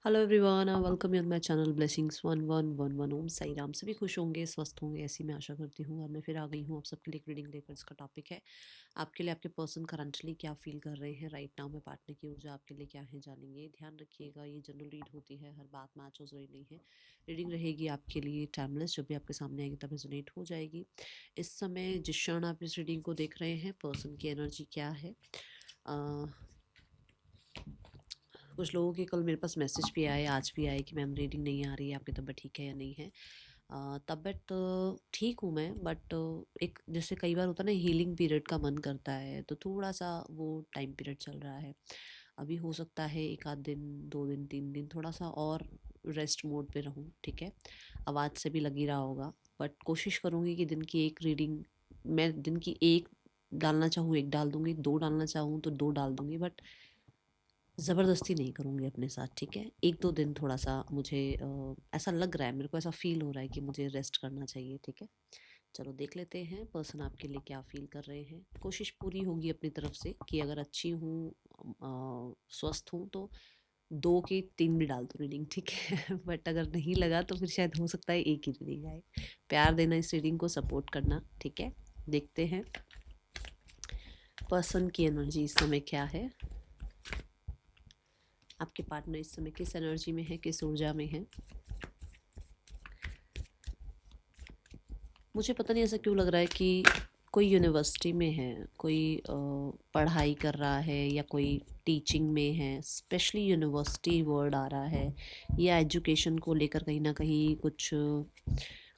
Hello everyone, welcome you on my channel blessings 1111। ओम साई राम। सभी खुश होंगे, स्वस्थ होंगे, ऐसी मैं आशा करती हूँ। और मैं फिर आ गई हूँ आप सबके लिए एक रीडिंग लेकर। इसका टॉपिक है आपके लिए आपके पर्सन करंटली क्या फील कर रहे हैं राइट नाउ में। पार्टनर की ऊर्जा आपके लिए क्या है जानेंगे। ध्यान रखिएगा, ये जनरल रीड होती है, हर बात मैच हो रही नहीं है। रीडिंग रहेगी आपके लिए टाइमलेस, जब भी आपके सामने आएगी तब रेजोनेट हो जाएगी। इस समय जिस क्षण आप इस रीडिंग को देख रहे हैं, पर्सन की एनर्जी क्या है। कुछ लोगों के कल मेरे पास मैसेज भी आए, आज भी आए कि मैम रीडिंग नहीं आ रही है, आपकी तबीयत ठीक है या नहीं है। तबीयत ठीक हूँ मैं, बट एक जैसे कई बार होता है ना, हीलिंग पीरियड का मन करता है, तो थोड़ा सा वो टाइम पीरियड चल रहा है। अभी हो सकता है एक आध दिन, 2 दिन, 3 दिन थोड़ा सा और रेस्ट मोड पे रहूँ, ठीक है। आवाज़ से भी लग ही रहा होगा, बट कोशिश करूँगी कि दिन की एक रीडिंग, मैं दिन की एक डालना चाहूँ एक डाल दूँगी, दो डालना चाहूँ तो दो डाल दूँगी, बट ज़बरदस्ती नहीं करूँगी अपने साथ, ठीक है। 1-2 दिन थोड़ा सा मुझे ऐसा लग रहा है, मेरे को ऐसा फील हो रहा है कि मुझे रेस्ट करना चाहिए, ठीक है। चलो देख लेते हैं पर्सन आपके लिए क्या फील कर रहे हैं। कोशिश पूरी होगी अपनी तरफ से कि अगर अच्छी हूँ, स्वस्थ हूँ, तो 2 की 3 भी डाल दूँ रीडिंग, ठीक है। बट अगर नहीं लगा तो फिर शायद हो सकता है एक ही रीडिंग आए। प्यार देना इस रीडिंग को, सपोर्ट करना, ठीक है। देखते हैं पर्सन की एनर्जी इस समय क्या है। आपके पार्टनर इस समय किस एनर्जी में है, किस ऊर्जा में है। मुझे पता नहीं ऐसा क्यों लग रहा है कि कोई यूनिवर्सिटी में है, कोई पढ़ाई कर रहा है, या कोई टीचिंग में है। स्पेशली यूनिवर्सिटी वर्ड आ रहा है, या एजुकेशन को लेकर कहीं ना कहीं कुछ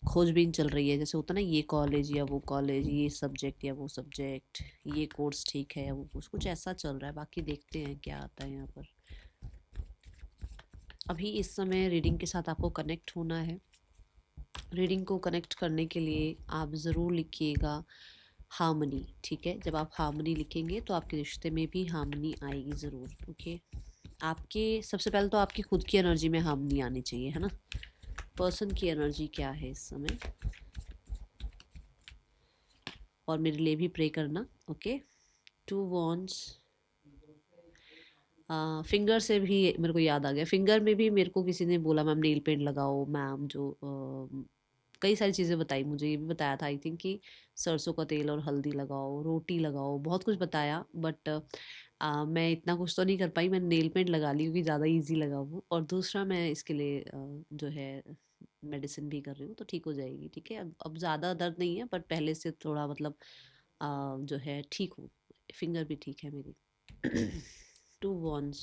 खोजबीन चल रही है। जैसे होता ना, ये कॉलेज या वो कॉलेज, ये सब्जेक्ट या वो सब्जेक्ट, ये कोर्स ठीक है या वो कोर्स, कुछ ऐसा चल रहा है। बाकी देखते हैं क्या आता है यहाँ पर। अभी इस समय रीडिंग के साथ आपको कनेक्ट होना है। रीडिंग को कनेक्ट करने के लिए आप ज़रूर लिखिएगा हार्मनी, ठीक है। जब आप हार्मनी लिखेंगे तो आपके रिश्ते में भी हार्मनी आएगी ज़रूर, ओके। आपके सबसे पहले तो आपकी खुद की एनर्जी में हार्मनी आनी चाहिए, है ना। पर्सन की एनर्जी क्या है इस समय, और मेरे लिए भी प्रे करना, ओके। 2 वॉन्ड्स। फिंगर से भी मेरे को याद आ गया, फिंगर में भी मेरे को किसी ने बोला मैम नेल पेंट लगाओ, मैम जो कई सारी चीज़ें बताई, मुझे ये भी बताया था आई थिंक कि सरसों का तेल और हल्दी लगाओ, रोटी लगाओ, बहुत कुछ बताया। बट मैं इतना कुछ तो नहीं कर पाई। मैंने नेल पेंट लगा ली क्योंकि ज़्यादा इजी लगा वो, और दूसरा मैं इसके लिए जो है मेडिसिन भी कर रही हूँ, तो ठीक हो जाएगी, ठीक है। अब ज़्यादा दर्द नहीं है, बट पहले से थोड़ा मतलब जो है ठीक हूँ। फिंगर भी ठीक है मेरी। 2 वॉन्ड्स।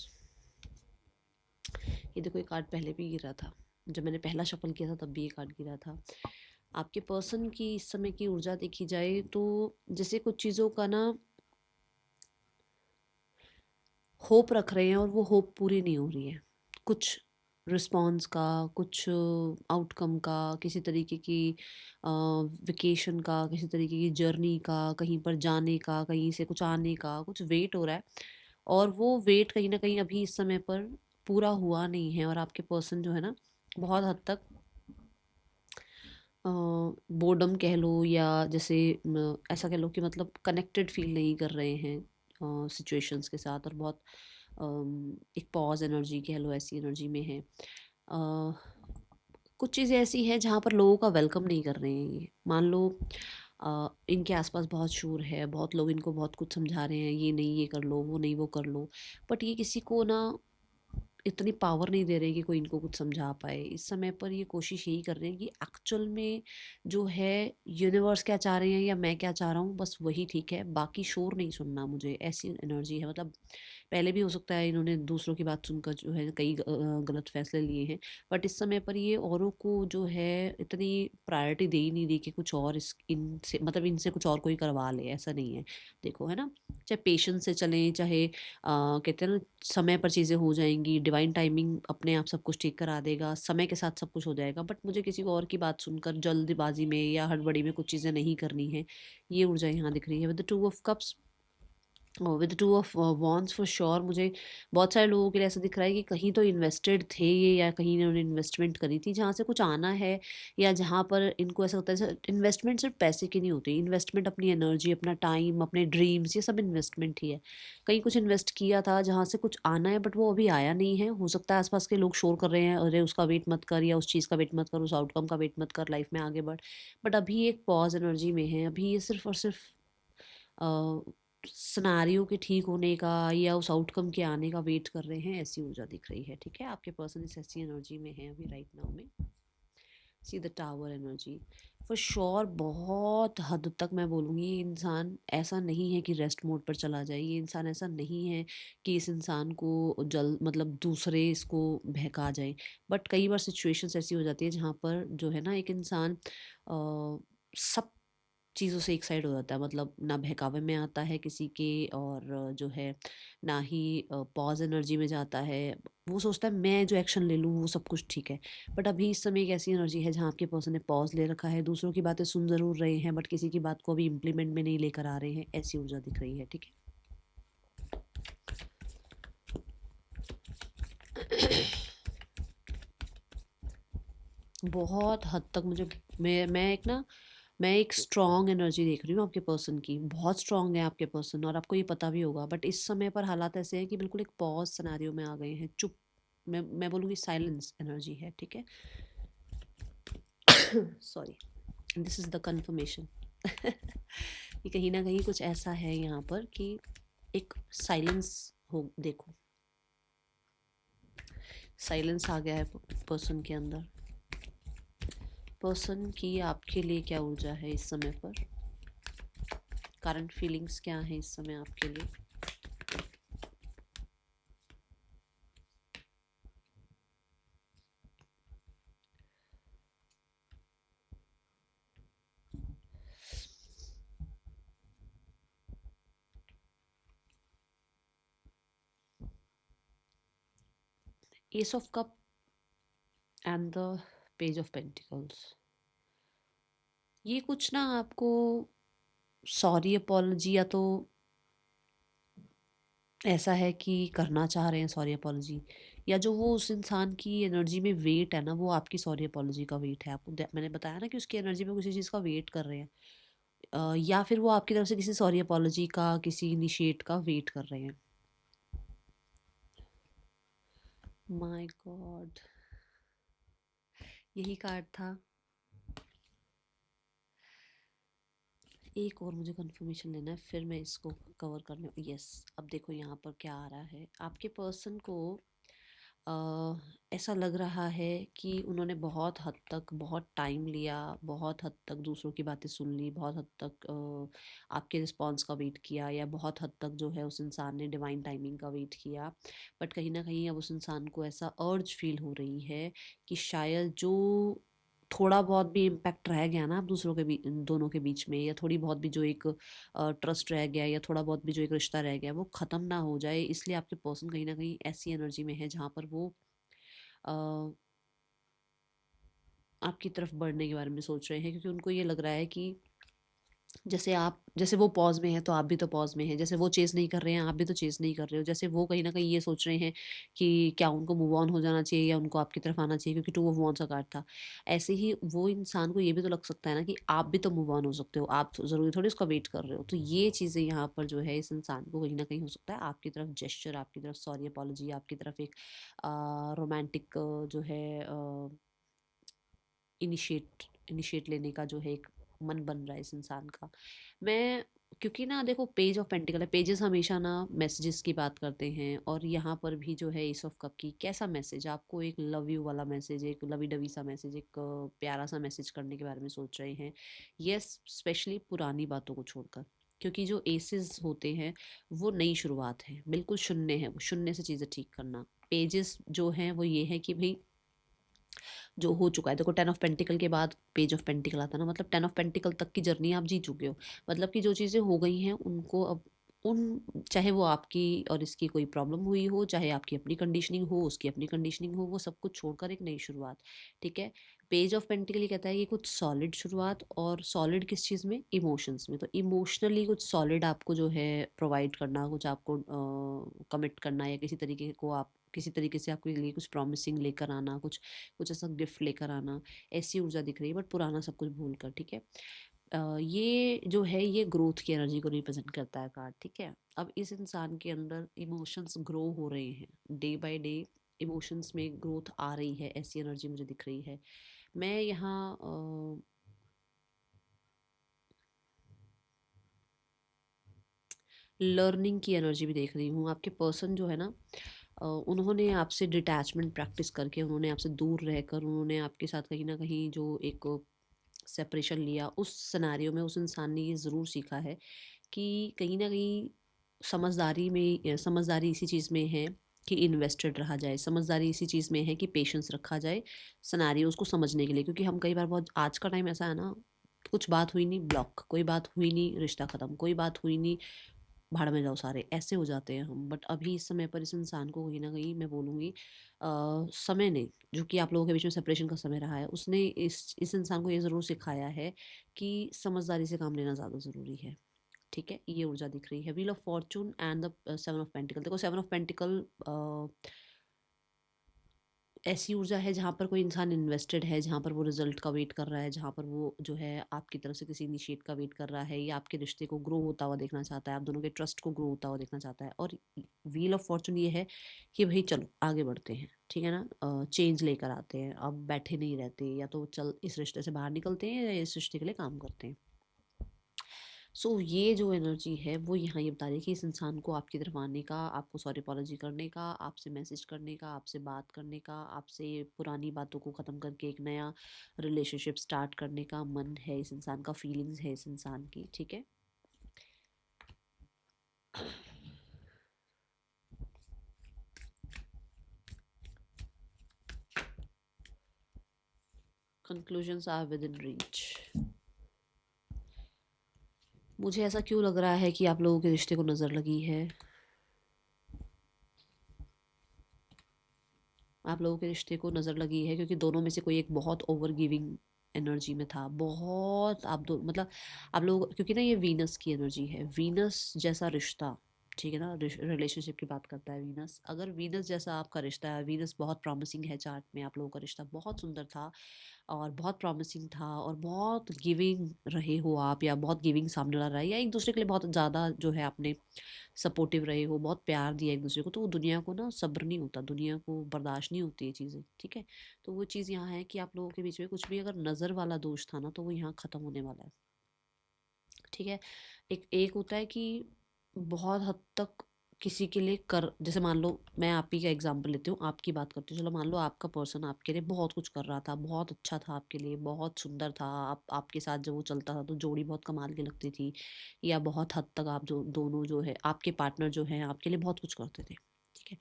ये देखो, ये कार्ड पहले भी गिरा था, जब मैंने पहला शफल किया था तब भी ये कार्ड गिरा था। आपके पर्सन की इस समय की ऊर्जा देखी जाए तो जैसे कुछ चीज़ों का ना होप रख रहे हैं, और वो होप पूरी नहीं हो रही है। कुछ रिस्पॉन्स का, कुछ आउटकम का, किसी तरीके की वेकेशन का, किसी तरीके की जर्नी का, कहीं पर जाने का, कहीं से कुछ आने का, कुछ वेट हो रहा है। और वो वेट कहीं ना कहीं अभी इस समय पर पूरा हुआ नहीं है, और आपके पर्सन जो है ना, बहुत हद तक बोर्डम कह लो, या जैसे ऐसा कह लो कि मतलब कनेक्टेड फील नहीं कर रहे हैं सिचुएशंस के साथ, और बहुत एक पॉज एनर्जी कह लो, ऐसी एनर्जी में है। कुछ चीज़ें ऐसी हैं जहाँ पर लोगों का वेलकम नहीं कर रहे हैं ये। मान लो इनके आसपास बहुत शोर है, बहुत लोग इनको बहुत कुछ समझा रहे हैं, ये नहीं ये कर लो, वो नहीं वो कर लो, बट ये किसी को ना इतनी पावर नहीं दे रहे कि कोई इनको कुछ समझा पाए। इस समय पर ये कोशिश यही कर रहे हैं कि एक्चुअल में जो है यूनिवर्स क्या चाह रहे हैं या मैं क्या चाह रहा हूँ, बस वही ठीक है, बाकी शोर नहीं सुनना मुझे, ऐसी एनर्जी है। मतलब पहले भी हो सकता है इन्होंने दूसरों की बात सुनकर जो है कई गलत फैसले लिए हैं, बट इस समय पर ये औरों को जो है इतनी प्रायोरिटी दे ही नहीं रही कि कुछ और इस इनसे मतलब इनसे कुछ और कोई करवा ले, ऐसा नहीं है। देखो, है ना, चाहे पेशेंस से चलें, चाहे कहते हैं ना, समय पर चीज़ें हो जाएंगी, डिवाइन टाइमिंग अपने आप सब कुछ ठीक करा देगा, समय के साथ सब कुछ हो जाएगा। बट मुझे किसी और की बात सुनकर जल्दबाजी में या हड़बड़ी में कुछ चीज़ें नहीं करनी है। ये ऊर्जा यहाँ दिख रही है with the 2 of cups. With two of wants for sure मुझे बहुत सारे लोगों के लिए ऐसा दिख रहा है कि कहीं तो इन्वेस्टेड थे ये, या कहीं इन्होंने इन्वेस्टमेंट करी थी जहाँ से कुछ आना है, या जहाँ पर इनको ऐसा होता है। इन्वेस्टमेंट सिर्फ पैसे की नहीं होती, इन्वेस्टमेंट अपनी एनर्जी, अपना टाइम, अपने ड्रीम्स, ये सब इन्वेस्टमेंट ही है। कहीं कुछ इन्वेस्ट किया था जहाँ से कुछ आना है, बट वो अभी आया नहीं है। हो सकता है आसपास के लोग शोर कर रहे हैं, अरे उसका वेट मत कर, या उस चीज़ का वेट मत कर, उस आउटकम का वेट मत कर, लाइफ में आगे बढ़। बट अभी एक पॉज एनर्जी में है, अभी ये सिर्फ और सिर्फ सिनेरियो के ठीक होने का या उस आउटकम के आने का वेट कर रहे हैं, ऐसी ऊर्जा दिख रही है। ठीक है, आपके पर्सन इस ऐसी एनर्जी में है अभी राइट नाउ में। See the tower energy for sure. बहुत हद तक मैं बोलूँगी ये इंसान ऐसा नहीं है कि रेस्ट मोड पर चला जाए, ये इंसान ऐसा नहीं है कि इस इंसान को जल मतलब दूसरे इसको बहका जाए। बट कई बार सिचुएशंस ऐसी हो जाती है जहाँ पर जो है ना, एक इंसान सब चीज़ों से एक साइड हो जाता है, मतलब ना बहकावे में आता है किसी के, और जो है ना ही पॉज एनर्जी में जाता है। वो सोचता है मैं जो एक्शन ले लूँ वो सब कुछ ठीक है। बट अभी इस समय एक ऐसी एनर्जी है जहाँ आपके पर्सन ने पॉज ले रखा है, दूसरों की बातें सुन ज़रूर रहे हैं बट किसी की बात को अभी इम्प्लीमेंट में नहीं लेकर आ रहे हैं, ऐसी ऊर्जा दिख रही है। ठीक है। बहुत हद तक मुझे, मैं एक स्ट्रॉन्ग एनर्जी देख रही हूँ आपके पर्सन की, बहुत स्ट्रॉन्ग है आपके पर्सन, और आपको ये पता भी होगा। बट इस समय पर हालात ऐसे हैं कि बिल्कुल एक पॉज सिनेरियो में आ गए हैं, चुप। मैं बोलूँगी साइलेंस एनर्जी है। ठीक है। Sorry, this is the confirmation. कि कहीं ना कहीं कुछ ऐसा है यहाँ पर कि एक साइलेंस हो। देखो, साइलेंस आ गया है पर्सन के अंदर। पर्सन की आपके लिए क्या ऊर्जा है इस समय पर, करंट फीलिंग्स क्या है इस समय आपके लिए। S of cup and the page of pentacles, ये कुछ ना आपको सॉरी अपॉलजी, या तो ऐसा है कि करना चाह रहे हैं सॉरी अपॉलजी, या जो वो उस इंसान की एनर्जी में वेट है ना, वो आपकी सॉरी अपॉलजी का वेट है। आपको मैंने बताया ना कि उसकी एनर्जी में किसी चीज़ का वेट कर रहे हैं, या फिर वो आपकी तरफ से किसी सॉरी अपॉलजी का, किसी इनिशिएट का वेट कर रहे हैं। माय गॉड, यही कार्ड था। एक और मुझे कंफर्मेशन लेना है, फिर मैं इसको कवर करने। यस, अब देखो यहाँ पर क्या आ रहा है। आपके पर्सन को ऐसा लग रहा है कि उन्होंने बहुत हद तक बहुत टाइम लिया, बहुत हद तक दूसरों की बातें सुन ली, बहुत हद तक आपके रिस्पॉन्स का वेट किया, या बहुत हद तक जो है उस इंसान ने डिवाइन टाइमिंग का वेट किया। बट कहीं ना कहीं अब उस इंसान को ऐसा अर्ज फील हो रही है कि शायद जो थोड़ा बहुत भी इम्पैक्ट रह गया ना आप दूसरों के बीच, दोनों के बीच में, या थोड़ी बहुत भी जो एक ट्रस्ट रह गया, या थोड़ा बहुत भी जो एक रिश्ता रह गया, वो ख़त्म ना हो जाए। इसलिए आपके पर्सन कहीं ना कहीं ऐसी एनर्जी में है जहाँ पर वो अ, आपकी तरफ बढ़ने के बारे में सोच रहे हैं, क्योंकि उनको ये लग रहा है कि जैसे वो पॉज में है तो आप भी तो पॉज में हैं, जैसे वो चेज़ नहीं कर रहे हैं आप भी तो चेज़ नहीं कर रहे हो, जैसे वो कहीं ना कहीं ये सोच रहे हैं कि क्या उनको मूव ऑन हो जाना चाहिए या उनको आपकी तरफ आना चाहिए, क्योंकि टू ऑफ वॉन्ट्स का कार्ड था। ऐसे ही वो इंसान को ये भी तो लग सकता है ना कि आप भी तो मूव ऑन हो सकते हो, आप ज़रूरी थोड़ी उसका वेट कर रहे हो। तो ये चीज़ें यहाँ पर जो है इस इंसान को कहीं ना कहीं हो सकता है आपकी तरफ जेस्चर, आपकी तरफ सॉरी अपॉलजी, आपकी तरफ एक रोमांटिक जो है इनिशिएट इनिशिएट लेने का जो है एक मन बन रहा है इस इंसान का। मैं, क्योंकि ना देखो पेज ऑफ पेंटिकल है, पेजेस हमेशा ना मैसेजेस की बात करते हैं, और यहाँ पर भी जो है एस ऑफ कप की कैसा मैसेज आपको, एक लव यू वाला मैसेज, एक लवी डवी सा मैसेज, एक प्यारा सा मैसेज करने के बारे में सोच रहे हैं। यस, स्पेशली पुरानी बातों को छोड़कर, क्योंकि जो एसेस होते हैं वो नई शुरुआत है, बिल्कुल शून्य है, वो शून्य से चीज़ें ठीक करना। पेजेस जो हैं वो ये है कि भाई जो हो चुका है, देखो 10 ऑफ पेंटिकल के बाद पेज ऑफ पेंटिकल आता है ना, मतलब 10 ऑफ पेंटिकल तक की जर्नी आप जी चुके हो। मतलब कि जो चीज़ें हो गई हैं उनको अब उन चाहे वो आपकी और इसकी कोई प्रॉब्लम हुई हो, चाहे आपकी अपनी कंडीशनिंग हो, उसकी अपनी कंडीशनिंग हो, वो सब कुछ छोड़कर एक नई शुरुआत। ठीक है। पेज ऑफ पेंटिकल कहता है कि कुछ सॉलिड शुरुआत, और सॉलिड किस चीज़ में, इमोशंस में। तो इमोशनली कुछ सॉलिड आपको जो है प्रोवाइड करना, कुछ आपको कमिट करना, या किसी तरीके को आप किसी तरीके से आपके लिए कुछ प्रॉमिसिंग लेकर आना, कुछ कुछ ऐसा गिफ्ट लेकर आना, ऐसी ऊर्जा दिख रही है, बट पुराना सब कुछ भूल कर। ठीक है, ये जो है ये ग्रोथ की एनर्जी को रिप्रेजेंट करता है कार्ड। ठीक है, अब इस इंसान के अंदर इमोशंस ग्रो हो रहे हैं डे बाय डे, इमोशंस में ग्रोथ आ रही है, ऐसी एनर्जी मुझे दिख रही है। मैं यहाँ लर्निंग की एनर्जी भी देख रही हूँ। आपके पर्सन जो है ना, उन्होंने आपसे डिटैचमेंट प्रैक्टिस करके, उन्होंने आपसे दूर रहकर, उन्होंने आपके साथ कहीं ना कहीं जो एक सेपरेशन लिया, उस सिनेरियो में उस इंसान ने ये ज़रूर सीखा है कि कहीं ना कहीं समझदारी इसी चीज़ में है कि इन्वेस्टेड रहा जाए, समझदारी इसी चीज़ में है कि पेशेंस रखा जाए सिनेरियोज को समझने के लिए। क्योंकि हम कई बार, बहुत आज का टाइम ऐसा है ना, कुछ बात हुई नहीं ब्लॉक, कोई बात हुई नहीं रिश्ता ख़त्म, कोई बात हुई नहीं भाड़ में जाओ सारे, ऐसे हो जाते हैं हम। बट अभी इस समय पर इस इंसान को कहीं ना कहीं मैं बोलूँगी समय ने, जो कि आप लोगों के बीच में सेपरेशन का समय रहा है, उसने इस इंसान को ये ज़रूर सिखाया है कि समझदारी से काम लेना ज़्यादा ज़रूरी है। ठीक है, ये ऊर्जा दिख रही है, wheel of Fortune and the seven of pentacle. देखो, सेवन ऑफ पेंटिकल ऐसी ऊर्जा है जहाँ पर कोई इंसान इन्वेस्टेड है, जहाँ पर वो रिजल्ट का वेट कर रहा है, जहाँ पर वो जो है आपकी तरफ से किसी इनिशिएट का वेट कर रहा है, या आपके रिश्ते को ग्रो होता हुआ देखना चाहता है, आप दोनों के ट्रस्ट को ग्रो होता हुआ देखना चाहता है। और व्हील ऑफ फॉर्चून ये है कि भाई चलो आगे बढ़ते हैं, ठीक है ना, चेंज लेकर आते हैं, अब बैठे नहीं रहते, या तो चल इस रिश्ते से बाहर निकलते हैं, या इस रिश्ते के लिए काम करते हैं। सो ये जो एनर्जी है वो यहाँ ये बता रही है कि इस इंसान को आपकी तरफ आने का, आपको सॉरी अपॉलॉजी करने का, आपसे मैसेज करने का, आपसे बात करने का, आपसे पुरानी बातों को ख़त्म करके एक नया रिलेशनशिप स्टार्ट करने का मन है इस इंसान का, फीलिंग्स है इस इंसान की। ठीक है, conclusions are within reach. मुझे ऐसा क्यों लग रहा है कि आप लोगों के रिश्ते को नज़र लगी है, आप लोगों के रिश्ते को नज़र लगी है, क्योंकि दोनों में से कोई एक बहुत ओवर गिविंग एनर्जी में था, बहुत। आप दो मतलब आप लोग, क्योंकि ना ये वीनस की एनर्जी है, वीनस जैसा रिश्ता, ठीक है ना, रिलेशनशिप की बात करता है वीनस। अगर वीनस जैसा आपका रिश्ता है, वीनस बहुत प्रॉमिसिंग है चार्ट में, आप लोगों का रिश्ता बहुत सुंदर था और बहुत प्रॉमिसिंग था, और बहुत गिविंग रहे हो आप, या बहुत गिविंग सामने वाला रहा है, या एक दूसरे के लिए बहुत ज़्यादा जो है आपने सपोर्टिव रहे हो, बहुत प्यार दिया एक दूसरे को, तो वो दुनिया को ना सब्र नहीं होता, दुनिया को बर्दाश्त नहीं होती ये चीज़ें। ठीक है, तो वो चीज़ यहाँ है कि आप लोगों के बीच में कुछ भी अगर नज़र वाला दोष था ना, तो वो यहाँ ख़त्म होने वाला है। ठीक है, एक एक होता है कि बहुत हद तक किसी के लिए कर, जैसे मान लो मैं आप ही का एग्जांपल लेती हूँ, आपकी बात करती हूँ, चलो मान लो आपका पर्सन आपके लिए बहुत कुछ कर रहा था, बहुत अच्छा था आपके लिए, बहुत सुंदर था, आपके साथ जब वो चलता था तो जोड़ी बहुत कमाल की लगती थी, या बहुत हद तक आप जो दोनों जो है आपके पार्टनर जो है आपके लिए बहुत कुछ करते थे। ठीक है,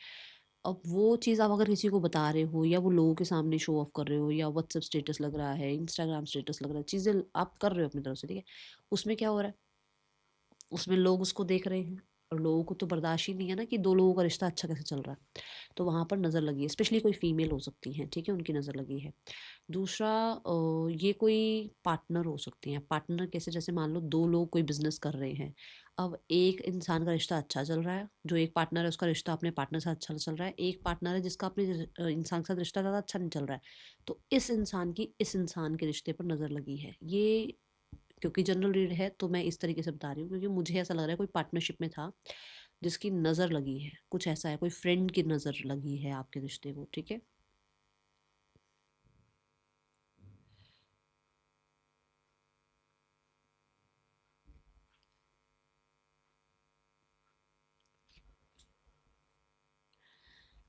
अब वो चीज़ आप अगर किसी को बता रहे हो, या वो लोगों के सामने शो ऑफ कर रहे हो, या व्हाट्सएप स्टेटस लग रहा है, इंस्टाग्राम स्टेटस लग रहा है, चीज़ें आप कर रहे हो अपनी तरफ से, ठीक है, उसमें क्या हो रहा है, उसमें लोग उसको देख रहे हैं, और लोगों को तो बर्दाश्त ही नहीं है ना कि दो लोगों का रिश्ता अच्छा कैसे चल रहा है, तो वहाँ पर नज़र लगी है, स्पेशली कोई फीमेल हो सकती है, ठीक है, उनकी नज़र लगी है। दूसरा, ये कोई पार्टनर हो सकती हैं, पार्टनर कैसे, जैसे मान लो दो लोग कोई बिजनेस कर रहे हैं, अब एक इंसान का रिश्ता अच्छा चल रहा है, जो एक पार्टनर है उसका रिश्ता अपने पार्टनर से अच्छा चल रहा है, एक पार्टनर है जिसका अपने इंसान के साथ रिश्ता ज़्यादा अच्छा नहीं चल रहा है, तो इस इंसान की इस इंसान के रिश्ते पर नज़र लगी है। ये क्योंकि जनरल रीड है तो मैं इस तरीके से बता रही हूँ, क्योंकि मुझे ऐसा लग रहा है कोई पार्टनरशिप में था जिसकी नज़र लगी है, कुछ ऐसा है, कोई फ्रेंड की नज़र लगी है आपके रिश्ते को। ठीक है,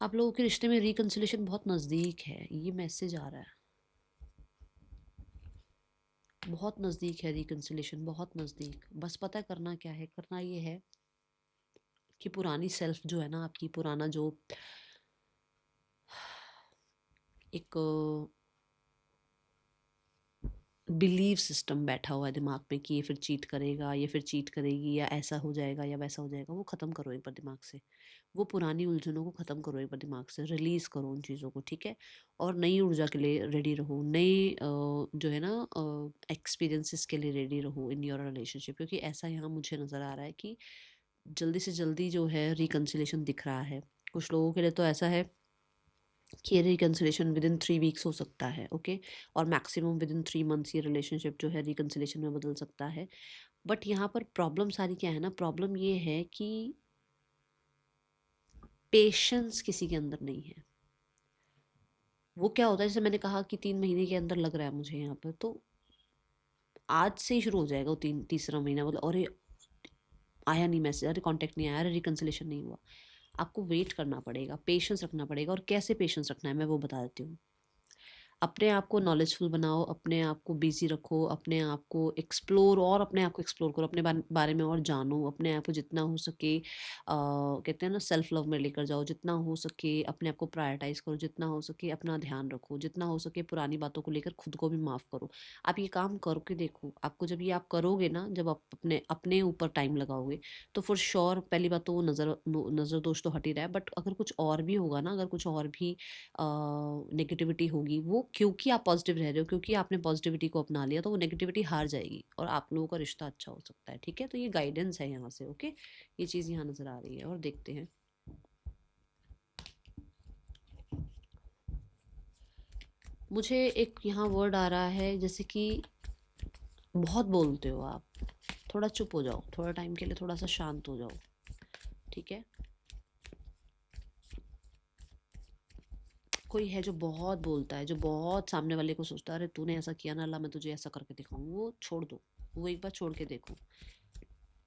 आप लोगों के रिश्ते में रिकन्सिलेशन बहुत नज़दीक है, ये मैसेज आ रहा है, बहुत नज़दीक है रिकन्सिलेशन, बहुत नज़दीक। बस पता है करना क्या है, करना ये है कि पुरानी सेल्फ जो है ना आपकी, पुराना जो एक बिलीव सिस्टम बैठा हुआ है दिमाग में कि ये फिर चीट करेगा, ये फिर चीट करेगी, या ऐसा हो जाएगा या वैसा हो जाएगा, वो ख़त्म करो एक बार दिमाग से। वो पुरानी उलझनों को ख़त्म करो एक बार दिमाग से, रिलीज़ करो उन चीज़ों को, ठीक है? और नई ऊर्जा के लिए रेडी रहो, नए जो है ना एक्सपीरियंसेस के लिए रेडी रहो इन योर रिलेशनशिप, क्योंकि ऐसा यहाँ मुझे नज़र आ रहा है कि जल्दी से जल्दी जो है रिकंसिलेशन दिख रहा है। कुछ लोगों के लिए तो ऐसा है कि ये रिकंसिलेशन विद इन 3 वीक्स हो सकता है, ओके? और मैक्सिमम विद इन 3 मंथ्स ये रिलेशनशिप जो है रिकंसिलेशन में बदल सकता है। बट यहाँ पर प्रॉब्लम सारी क्या है ना, प्रॉब्लम ये है कि पेशेंस किसी के अंदर नहीं है। वो क्या होता है, जैसे मैंने कहा कि 3 महीने के अंदर लग रहा है मुझे यहाँ पर, तो आज से ही शुरू हो जाएगा वो तीसरा महीना, मतलब अरे आया नहीं मैसेज, अरे कांटेक्ट नहीं आया, अरे रिकंसिलेशन नहीं हुआ। आपको वेट करना पड़ेगा, पेशेंस रखना पड़ेगा। और कैसे पेशेंस रखना है मैं वो बता देती हूँ। अपने आप को नॉलेजफुल बनाओ, अपने आप को बिजी रखो, अपने आप को एक्सप्लोर, और अपने आप को एक्सप्लोर करो, अपने बारे में और जानो, अपने आप को जितना हो सके कहते हैं ना सेल्फ लव में लेकर जाओ, जितना हो सके अपने आप को प्रायोरिटाइज करो, जितना हो सके अपना ध्यान रखो, जितना हो सके पुरानी बातों को लेकर खुद को भी माफ़ करो। आप ये काम करके देखो, आपको जब ये आप करोगे ना, जब आप अपने अपने ऊपर टाइम लगाओगे, तो फॉर श्योर पहली बात तो वो नज़र दोष तो हट ही रहा है, बट अगर कुछ और भी होगा ना, अगर कुछ और भी नेगेटिविटी होगी, वो क्योंकि आप पॉजिटिव रह रहे हो, क्योंकि आपने पॉजिटिविटी को अपना लिया, तो वो नेगेटिविटी हार जाएगी और आप लोगों का रिश्ता अच्छा हो सकता है, ठीक है? तो ये गाइडेंस है यहाँ से, ओके? ये चीज़ यहाँ नज़र आ रही है, और देखते हैं। मुझे एक यहाँ वर्ड आ रहा है, जैसे कि बहुत बोलते हो आप, थोड़ा चुप हो जाओ, थोड़ा टाइम के लिए थोड़ा सा शांत हो जाओ, ठीक है? कोई है जो बहुत बोलता है, जो बहुत सामने वाले को सोचता है, अरे तूने ऐसा किया ना, ला मैं तुझे ऐसा करके दिखाऊं, वो छोड़ दो, वो एक बार छोड़ के देखो।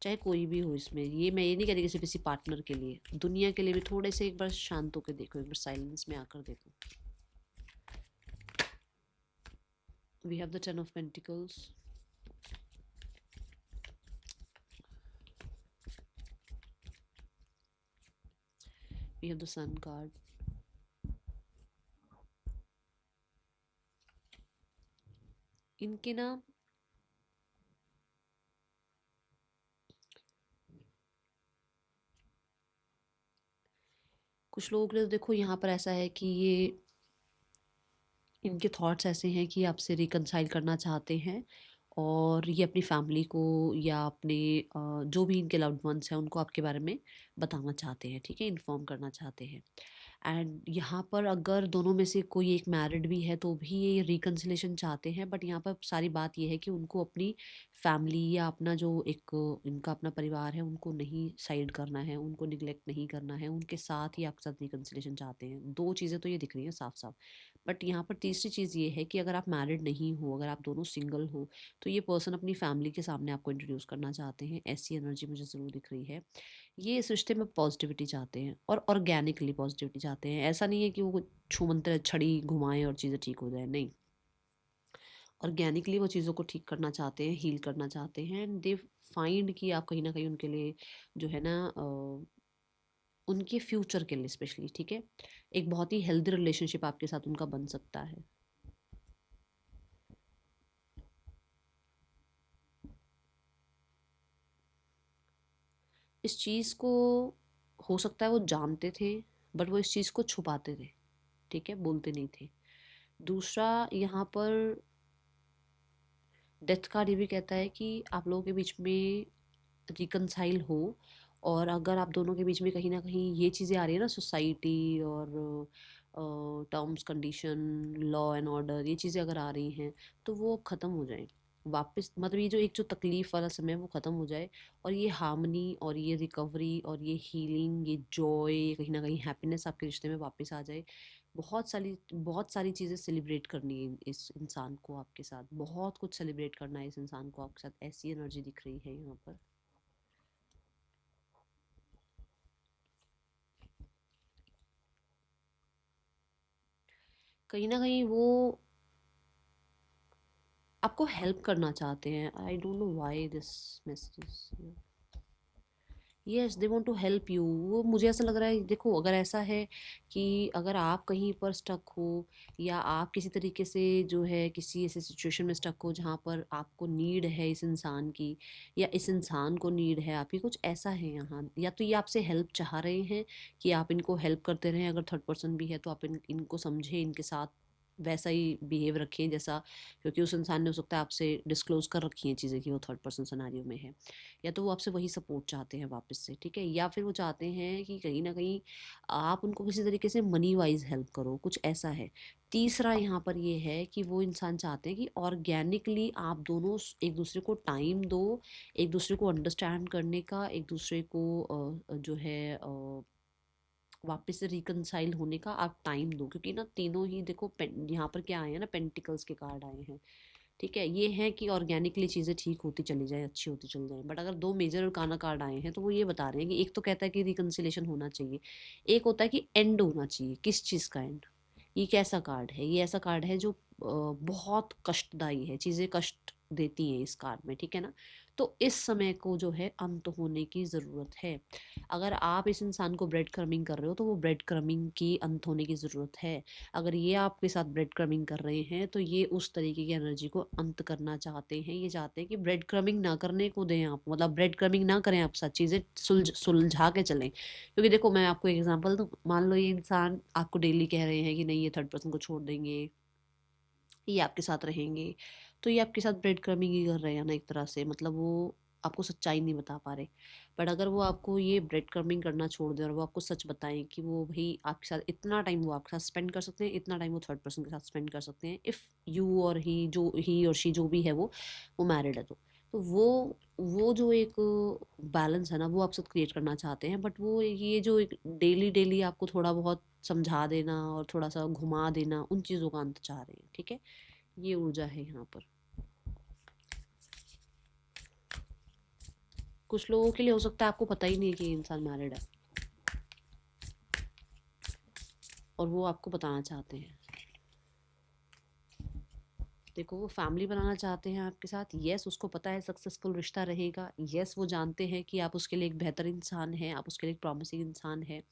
चाहे कोई भी हो इसमें, ये मैं ये नहीं कह रही कि किसी पार्टनर के लिए, दुनिया के लिए भी थोड़े से एक बार शांत होकर देखो, एक बार साइलेंस में आकर देखो। We have the 10 of pentacles, we have the sun card, इनके ना कुछ लोगों के लिए तो देखो यहाँ पर ऐसा है कि ये इनके थॉट्स ऐसे हैं कि आपसे रिकंसाइल करना चाहते हैं, और ये अपनी फैमिली को या अपने जो भी इनके लव्ड वंस हैं उनको आपके बारे में बताना चाहते हैं, ठीक है? इन्फॉर्म करना चाहते हैं। एंड यहाँ पर अगर दोनों में से कोई एक मैरिड भी है तो भी ये रिकंसिलेशन चाहते हैं, बट यहाँ पर सारी बात ये है कि उनको अपनी फैमिली या अपना जो एक इनका अपना परिवार है उनको नहीं साइड करना है, उनको निगलेक्ट नहीं करना है, उनके साथ ही आपके साथ रिकंसिलेशन चाहते हैं। दो चीज़ें तो ये दिख रही हैं साफ साफ। बट यहाँ पर तीसरी चीज़ ये है कि अगर आप मैरिड नहीं हो, अगर आप दोनों सिंगल हो, तो ये पर्सन अपनी फैमिली के सामने आपको इंट्रोड्यूस करना चाहते हैं, ऐसी एनर्जी मुझे ज़रूर दिख रही है। ये इस रिश्ते में पॉजिटिविटी चाहते हैं, और ऑर्गेनिकली पॉजिटिविटी चाहते हैं। ऐसा नहीं है कि वो कुछ छू मंत्र छड़ी घुमाएं और चीज़ें ठीक हो जाए, नहीं। ऑर्गेनिकली वो चीज़ों को ठीक करना चाहते हैं, हील करना चाहते हैं, एंड दे फाइंड कि आप कहीं ना कहीं उनके लिए जो है ना उनके फ्यूचर के लिए स्पेशली, ठीक है, एक बहुत ही हेल्दी रिलेशनशिप आपके साथ उनका बन सकता है। इस चीज़ को हो सकता है वो जानते थे, बट वो इस चीज़ को छुपाते थे, ठीक है, बोलते नहीं थे। दूसरा, यहाँ पर डेथ कार्ड ये भी कहता है कि आप लोगों के बीच में रिकनसाइल हो, और अगर आप दोनों के बीच में कहीं ना कहीं ये चीज़ें आ रही है ना, सोसाइटी और terms condition, law and order, ये चीज़ें अगर आ रही हैं तो वो ख़त्म हो जाए वापस, मतलब ये जो एक जो तकलीफ़ वाला समय है वो ख़त्म हो जाए, और ये हार्मनी और ये रिकवरी और ये हीलिंग, ये जॉय, कहीं ना कहीं हैप्पीनेस आपके रिश्ते में वापस आ जाए। बहुत सारी चीज़ें सेलिब्रेट करनी है इस इंसान को आपके साथ, बहुत कुछ सेलिब्रेट करना है इस इंसान को आपके साथ, ऐसी एनर्जी दिख रही है यहाँ पर। कहीं न कहीं वो आपको हेल्प करना चाहते हैं। I don't know why this message. Yes, they want to help you. वो मुझे ऐसा लग रहा है, देखो अगर ऐसा है कि अगर आप कहीं पर स्टक हो, या आप किसी तरीके से जो है किसी ऐसे सिचुएशन में स्टक हो जहाँ पर आपको नीड है इस इंसान की, या इस इंसान को नीड है आपकी, कुछ ऐसा है यहाँ, या तो ये आपसे हेल्प चाह रहे हैं कि आप इनको हेल्प करते रहें, अगर थर्ड पर्सन भी है तो आप इनको समझें, इनके साथ वैसा ही बिहेव रखें जैसा, क्योंकि उस इंसान ने हो सकता है आपसे डिस्क्लोज कर रखी हैं चीज़ें कि वो थर्ड पर्सन सिनेरियो में है, या तो वो आपसे वही सपोर्ट चाहते हैं वापस से, ठीक है, या फिर वो चाहते हैं कि कहीं ना कहीं आप उनको किसी तरीके से मनी वाइज हेल्प करो, कुछ ऐसा है। तीसरा यहाँ पर ये है कि वो इंसान चाहते हैं कि ऑर्गेनिकली आप दोनों एक दूसरे को टाइम दो, एक दूसरे को अंडरस्टैंड करने का, एक दूसरे को जो है वापस से रिकनसाइल होने का आप टाइम दो, क्योंकि ना तीनों ही देखो यहाँ पर क्या आए हैं ना, पेंटिकल्स के कार्ड आए हैं, ठीक है, ये है कि ऑर्गेनिकली चीज़ें ठीक होती चली जाए, अच्छी होती चली जाए, बट अगर दो मेजर काना कार्ड आए हैं तो वो ये बता रहे हैं कि एक तो कहता है कि रिकन्सिलेशन होना चाहिए, एक होता है कि एंड होना चाहिए, किस चीज़ का एंड। ये कैसा कार्ड है, ये ऐसा कार्ड है जो बहुत कष्टदायी है, चीज़ें कष्ट देती हैं इस कार्ड में, ठीक है ना। तो इस समय को जो है अंत होने की ज़रूरत है। अगर आप इस इंसान को ब्रेड क्रमिंग कर रहे हो तो वो ब्रेड क्रमिंग की अंत होने की ज़रूरत है। अगर ये आपके साथ ब्रेड क्रमिंग कर रहे हैं तो ये उस तरीके की एनर्जी को अंत करना चाहते हैं, ये चाहते हैं कि ब्रेड क्रमिंग ना करने को दें आप, मतलब ब्रेड क्रमिंग ना करें आप साथ, चीज़ें सुलझा के चलें, क्योंकि देखो मैं आपको एक एग्जांपल दूँ, मान लो ये इंसान आपको डेली कह रहे हैं कि नहीं ये थर्ड पर्सन को छोड़ देंगे, ये आपके साथ रहेंगे, तो ये आपके साथ ब्रेड क्रमिंग ही कर रहे हैं ना एक तरह से, मतलब वो आपको सच्चाई नहीं बता पा रहे। बट अगर वो आपको ये ब्रेड क्रमिंग करना छोड़ दें और वो आपको सच बताएं कि वो भाई आपके साथ इतना टाइम वो आपके साथ स्पेंड कर सकते हैं, इतना टाइम वो थर्ड पर्सन के साथ स्पेंड कर सकते हैं, इफ़ यू और ही और शी जो भी है वो मैरिड है तो वो जो एक बैलेंस है ना वो आप साथ क्रिएट करना चाहते हैं, बट वो ये जो एक डेली डेली आपको थोड़ा बहुत समझा देना और थोड़ा सा घुमा देना, उन चीज़ों का अंत चाह रहे हैं, ठीक है। ये ऊर्जा है यहाँ पर। कुछ लोगों के लिए हो सकता है आपको पता ही नहीं है कि ये इंसान मैरिड है, और वो आपको बताना चाहते हैं। देखो वो फैमिली बनाना चाहते हैं आपके साथ, यस उसको पता है सक्सेसफुल रिश्ता रहेगा, यस वो जानते हैं कि आप उसके लिए एक बेहतर इंसान हैं, आप उसके लिए एक प्रॉमिसिंग इंसान हैं,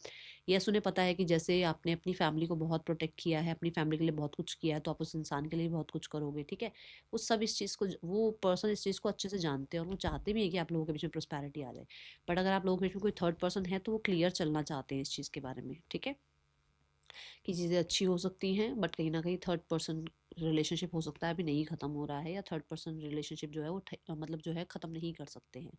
यस उन्हें पता है कि जैसे आपने अपनी फैमिली को बहुत प्रोटेक्ट किया है, अपनी फैमिली के लिए बहुत कुछ किया है, तो आप उस इंसान के लिए बहुत कुछ करोगे, ठीक है। वो सब इस चीज़ को, वो पर्सन इस चीज़ को अच्छे से जानते हैं और वो चाहते भी हैं कि आप लोगों के बीच में प्रोस्पैरिटी आ जाए। बट अगर आप लोगों के बीच में कोई थर्ड पर्सन है तो वो क्लियर चलना चाहते हैं इस चीज़ के बारे में, ठीक है, कि चीज़ें अच्छी हो सकती हैं, बट कहीं ना कहीं थर्ड पर्सन रिलेशनशिप हो सकता है अभी नहीं ख़त्म हो रहा है, या थर्ड पर्सन रिलेशनशिप जो है वो मतलब जो है ख़त्म नहीं कर सकते हैं।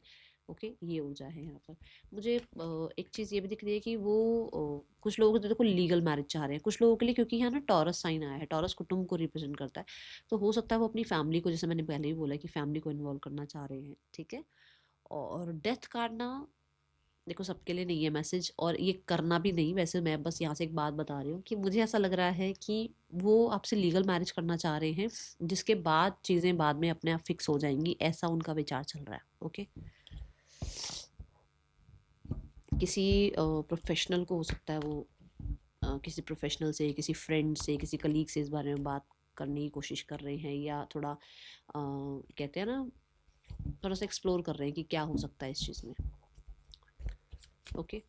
ओके, ये ऊर्जा है यहाँ पर। मुझे एक चीज़ ये भी दिख रही है कि वो कुछ लोगों को देखो लीगल मैरिज चाह रहे हैं, कुछ लोगों के लिए, क्योंकि यहाँ ना टॉरस साइन आया है, टॉरस कुटुंब को रिप्रेजेंट करता है, तो हो सकता है वो अपनी फैमिली को, जैसे मैंने पहले ही बोला कि फैमिली को इन्वॉल्व करना चाह रहे हैं, ठीक है। और डेथ कार्ड ना, देखो सबके लिए नहीं है मैसेज, और ये करना भी नहीं, वैसे मैं बस यहाँ से एक बात बता रही हूँ कि मुझे ऐसा लग रहा है कि वो आपसे लीगल मैरिज करना चाह रहे हैं, जिसके बाद चीज़ें बाद में अपने आप फिक्स हो जाएंगी, ऐसा उनका विचार चल रहा है। ओके, किसी प्रोफेशनल को हो सकता है वो किसी प्रोफेशनल से, किसी फ्रेंड से, किसी कलीग से इस बारे में बात करने की कोशिश कर रहे हैं, या थोड़ा कहते हैं ना, थोड़ा सा एक्सप्लोर कर रहे हैं कि क्या हो सकता है इस चीज़ में। ओके,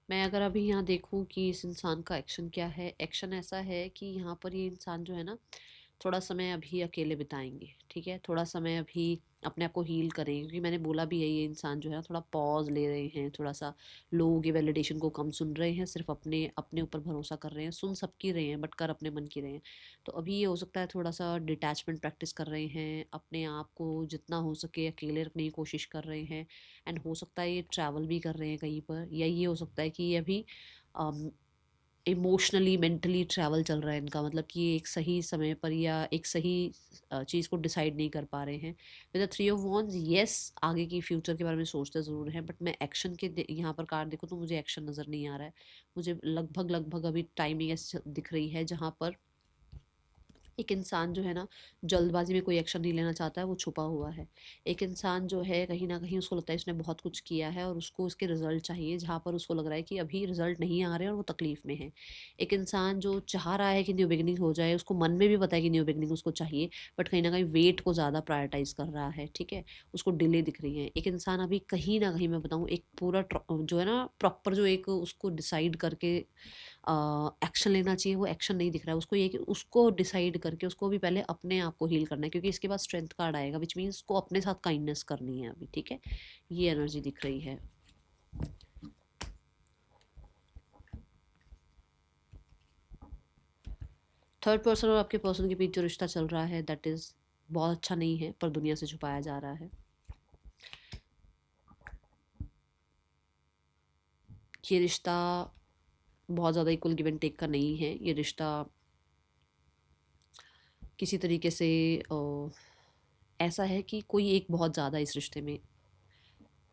मैं अगर अभी यहाँ देखूँ कि इस इंसान का एक्शन क्या है, एक्शन ऐसा है कि यहाँ पर ये इंसान जो है ना थोड़ा समय अभी अकेले बिताएंगे, ठीक है, थोड़ा समय अभी अपने आप को हील करेंगे, क्योंकि मैंने बोला भी है ये इंसान जो है ना थोड़ा पॉज ले रहे हैं, थोड़ा सा लोगों की वैलिडेशन को कम सुन रहे हैं, सिर्फ अपने अपने ऊपर भरोसा कर रहे हैं, सुन सबकी रहे हैं बट कर अपने मन की रहे हैं। तो अभी ये हो सकता है थोड़ा सा डिटैचमेंट प्रैक्टिस कर रहे हैं, अपने आप को जितना हो सके अकेले रखने की कोशिश कर रहे हैं, एंड हो सकता है ये ट्रैवल भी कर रहे हैं कहीं पर, या ये हो सकता है कि ये अभी इमोशनली मेंटली ट्रैवल चल रहा है इनका, मतलब कि ये एक सही समय पर या एक सही चीज़ को डिसाइड नहीं कर पा रहे हैं। With the three of wands, yes आगे की फ्यूचर के बारे में सोचते ज़रूर हैं, बट मैं एक्शन के यहाँ पर कार्ड देखूँ तो मुझे एक्शन नज़र नहीं आ रहा है। मुझे लगभग लगभग अभी टाइमिंग ऐसी दिख रही है जहाँ पर एक इंसान जो है ना, जल्दबाजी में कोई एक्शन नहीं लेना चाहता है, वो छुपा हुआ है। एक इंसान जो है कहीं न कहीं उसको लगता है इसने बहुत कुछ किया है और उसको उसके रिज़ल्ट चाहिए, जहाँ पर उसको लग रहा है कि अभी रिज़ल्ट नहीं आ रहे हैं और वो तकलीफ़ में है। एक इंसान जो चाह रहा है कि न्यू बिगिनिंग हो जाए, उसको मन में भी पता है कि न्यू बिगिनिंग उसको चाहिए, बट कहीं न कहीं वेट को ज़्यादा प्रायोरिटाइज़ कर रहा है, ठीक है? उसको डिले दिख रही है। एक इंसान अभी कहीं न कहीं मैं बताऊँ एक पूरा जो है ना प्रॉपर जो एक उसको डिसाइड करके एक्शन लेना चाहिए, वो एक्शन नहीं दिख रहा है उसको। ये कि उसको डिसाइड करके उसको भी पहले अपने आप को हील करना है, क्योंकि इसके बाद स्ट्रेंथ कार्ड आएगा विच मीन्स उसको अपने साथ काइंडनेस करनी है अभी, ठीक है? ये एनर्जी दिख रही है। थर्ड पर्सन और आपके पर्सन के बीच जो रिश्ता चल रहा है दैट इज़ बहुत अच्छा नहीं है, पर दुनिया से छुपाया जा रहा है। ये रिश्ता बहुत ज़्यादा इक्वल गिव एंड टेक का नहीं है। ये रिश्ता किसी तरीके से ऐसा है कि कोई एक बहुत ज़्यादा इस रिश्ते में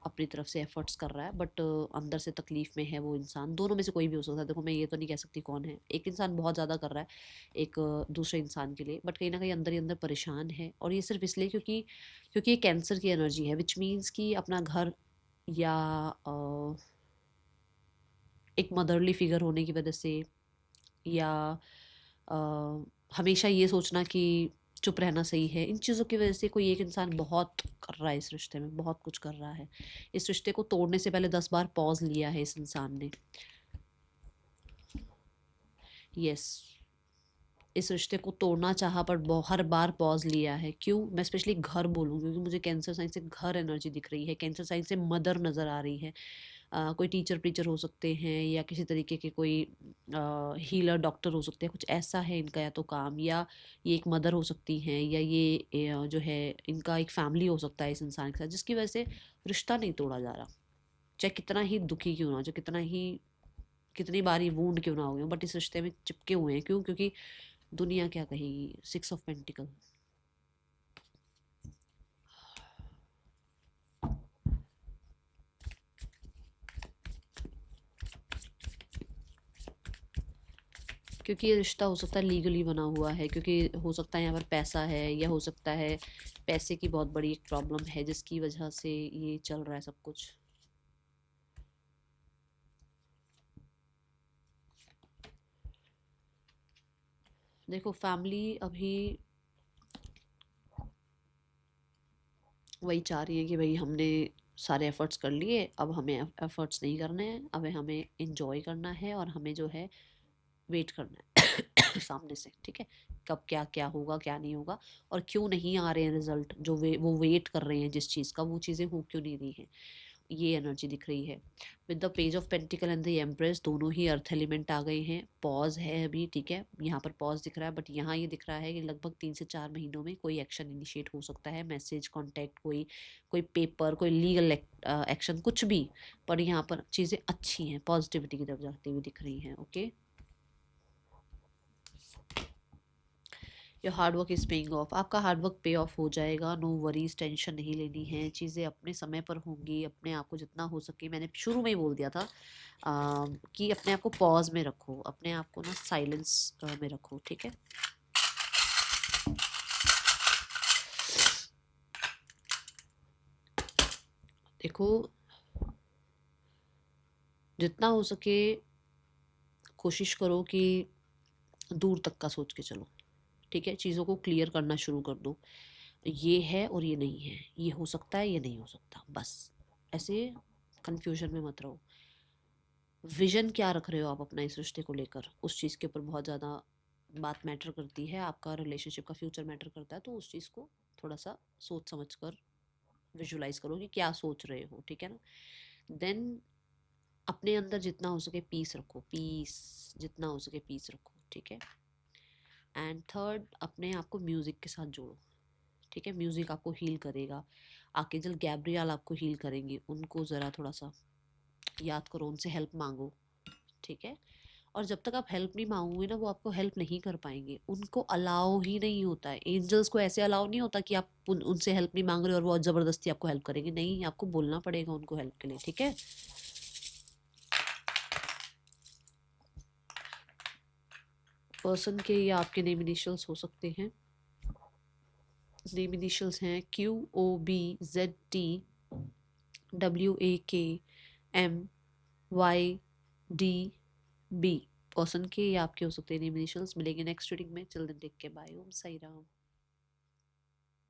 अपनी तरफ से एफर्ट्स कर रहा है, बट अंदर से तकलीफ़ में है वो इंसान। दोनों में से कोई भी हो सकता है, देखो मैं ये तो नहीं कह सकती कौन है। एक इंसान बहुत ज़्यादा कर रहा है एक दूसरे इंसान के लिए, बट कहीं ना कहीं अंदर ही अंदर परेशान है, और ये सिर्फ इसलिए क्योंकि क्योंकि ये कैंसर की एनर्जी है, विच मीन्स कि अपना घर या एक मदरली फिगर होने की वजह से, या अ, हमेशा ये सोचना कि चुप रहना सही है, इन चीज़ों की वजह से कोई एक इंसान बहुत कर रहा है इस रिश्ते में, बहुत कुछ कर रहा है। इस रिश्ते को तोड़ने से पहले 10 बार पॉज़ लिया है इस इंसान ने। यस, इस रिश्ते को तोड़ना चाहा पर हर बार पॉज़ लिया है। क्यों? मैं स्पेशली घर बोलूँ क्योंकि मुझे कैंसर साइन से घर एनर्जी दिख रही है, कैंसर साइन से मदर नज़र आ रही है। कोई टीचर-प्रीचर हो सकते हैं या किसी तरीके के कोई हीलर डॉक्टर हो सकते हैं, कुछ ऐसा है इनका या तो काम, या ये एक मदर हो सकती हैं, या ये जो है इनका एक फैमिली हो सकता है इस इंसान के साथ, जिसकी वजह से रिश्ता नहीं तोड़ा जा रहा। चाहे कितना ही दुखी क्यों ना हो, चाहे कितनी बार ये वुंड क्यों ना हो गए हों, बट इस रिश्ते में चिपके हुए हैं। क्यों? क्योंकि दुनिया क्या कहेगी? 6 ऑफ पेंटिकल। क्योंकि ये रिश्ता हो सकता है लीगली बना हुआ है, क्योंकि हो सकता है यहाँ पर पैसा है, या हो सकता है पैसे की बहुत बड़ी एक प्रॉब्लम है जिसकी वजह से ये चल रहा है सब कुछ। देखो फैमिली अभी वही चाह रही है कि भाई हमने सारे एफर्ट्स कर लिए, अब हमें एफर्ट्स नहीं करने हैं, अब हमें इंजॉय करना है और हमें जो है वेट करना है सामने से, ठीक है? कब क्या क्या होगा क्या नहीं होगा, और क्यों नहीं आ रहे हैं रिजल्ट, जो वो वेट कर रहे हैं जिस चीज़ का, वो चीज़ें हो क्यों नहीं रही हैं। ये एनर्जी दिख रही है। With the page of pentacle and the empress, दोनों ही अर्थ एलिमेंट आ गए हैं। पॉज है अभी, ठीक है, यहाँ पर पॉज दिख रहा है, बट यहाँ ये दिख रहा है कि लगभग 3 से 4 महीनों में कोई एक्शन इनिशिएट हो सकता है, मैसेज, कॉन्टैक्ट, कोई कोई पेपर, कोई लीगल एक्शन, कुछ भी। पर यहाँ पर चीज़ें अच्छी हैं, पॉजिटिविटी की तरफ जाती हुई दिख रही हैं। Okay, your hard work is paying off, आपका हार्ड वर्क पे ऑफ हो जाएगा। नो वरीज, टेंशन नहीं लेनी है, चीज़ें अपने समय पर होंगी। अपने आप को जितना हो सके, मैंने शुरू में ही बोल दिया था कि अपने आप को पॉज में रखो, अपने आप को ना साइलेंस में रखो, ठीक है? देखो, जितना हो सके कोशिश करो कि दूर तक का सोच के चलो, ठीक है? चीज़ों को क्लियर करना शुरू कर दो। ये है और ये नहीं है, ये हो सकता है, ये नहीं हो सकता, बस ऐसे कंफ्यूजन में मत रहो। विजन क्या रख रहे हो आप अपना इस रिश्ते को लेकर, उस चीज़ के ऊपर बहुत ज़्यादा बात मैटर करती है। आपका रिलेशनशिप का फ्यूचर मैटर करता है, तो उस चीज़ को थोड़ा सा सोच समझ कर विजुलाइज करो कि क्या सोच रहे हो, ठीक है ना? देन अपने अंदर जितना हो सके पीस रखो, पीस, जितना हो सके पीस रखो, ठीक है? एंड थर्ड, अपने आप को म्यूज़िक के साथ जोड़ो, ठीक है? म्यूज़िक आपको हील करेगा। आर्कएंजल गैब्रियल आपको हील करेंगे, उनको ज़रा थोड़ा सा याद करो, उनसे हेल्प मांगो, ठीक है? और जब तक आप हेल्प नहीं मांगोगे ना, वो आपको हेल्प नहीं कर पाएंगे, उनको अलाउ ही नहीं होता है। एंजल्स को ऐसे अलाउ नहीं होता कि आप उनसे हेल्प नहीं मांग रहे और वो ज़बरदस्ती आपको हेल्प करेंगे, नहीं, आपको बोलना पड़ेगा उनको हेल्प के लिए, ठीक है। पर्सन के या आपके नेम इनिशियल्स हो सकते हैं। नेम इनिशियल्स हैं QOBZTWAKMYDB। पर्सन के या आपके हो सकते हैं नेम इनिशियल्स। मिलेंगे नेक्स्ट रीडिंग में। चिल्ड्रन टेक के, बाय, ओम साई राम।